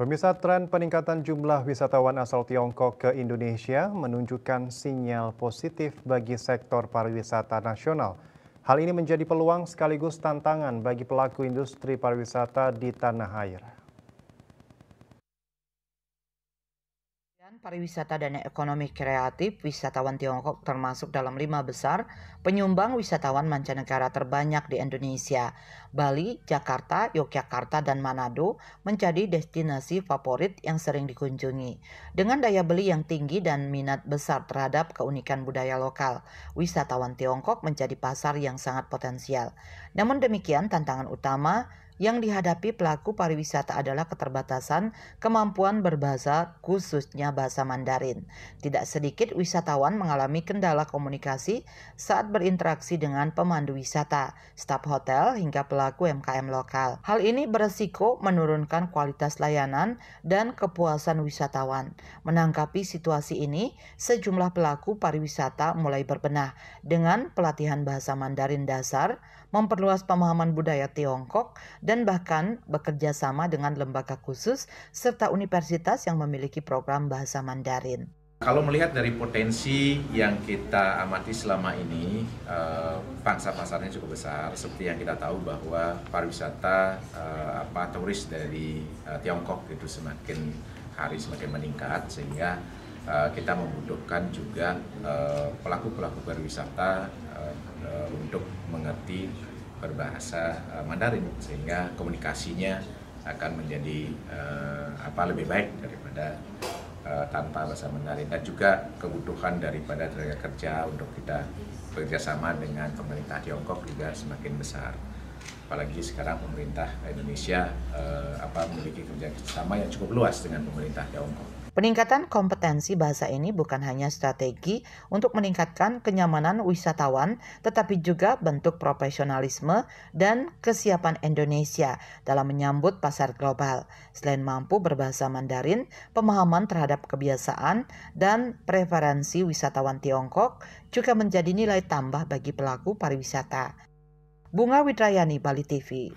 Pemirsa, tren peningkatan jumlah wisatawan asal Tiongkok ke Indonesia menunjukkan sinyal positif bagi sektor pariwisata nasional. Hal ini menjadi peluang sekaligus tantangan bagi pelaku industri pariwisata di tanah air. Pariwisata dan ekonomi kreatif, wisatawan Tiongkok termasuk dalam 5 besar penyumbang wisatawan mancanegara terbanyak di Indonesia. Bali, Jakarta, Yogyakarta, dan Manado menjadi destinasi favorit yang sering dikunjungi. Dengan daya beli yang tinggi dan minat besar terhadap keunikan budaya lokal, wisatawan Tiongkok menjadi pasar yang sangat potensial. Namun demikian, tantangan utama yang dihadapi pelaku pariwisata adalah keterbatasan kemampuan berbahasa, khususnya bahasa Mandarin. Tidak sedikit wisatawan mengalami kendala komunikasi saat berinteraksi dengan pemandu wisata, staf hotel, hingga pelaku UMKM lokal. Hal ini beresiko menurunkan kualitas layanan dan kepuasan wisatawan. Menanggapi situasi ini, sejumlah pelaku pariwisata mulai berbenah dengan pelatihan bahasa Mandarin dasar, memperluas pemahaman budaya Tiongkok, dan bahkan bekerja sama dengan lembaga khusus serta universitas yang memiliki program bahasa Mandarin. Kalau melihat dari potensi yang kita amati selama ini, pangsa pasarnya cukup besar. Seperti yang kita tahu bahwa pariwisata turis dari Tiongkok itu semakin hari semakin meningkat, sehingga kita membutuhkan juga pelaku-pelaku pariwisata untuk mengerti berbahasa Mandarin, sehingga komunikasinya akan menjadi lebih baik daripada tanpa bahasa Mandarin, dan juga kebutuhan daripada tenaga kerja untuk kita bekerjasama dengan pemerintah Tiongkok juga semakin besar. Apalagi sekarang pemerintah Indonesia memiliki kerjasama yang cukup luas dengan pemerintah Tiongkok. Peningkatan kompetensi bahasa ini bukan hanya strategi untuk meningkatkan kenyamanan wisatawan, tetapi juga bentuk profesionalisme dan kesiapan Indonesia dalam menyambut pasar global. Selain mampu berbahasa Mandarin, pemahaman terhadap kebiasaan dan preferensi wisatawan Tiongkok juga menjadi nilai tambah bagi pelaku pariwisata. Bunga Widrayani, Bali TV.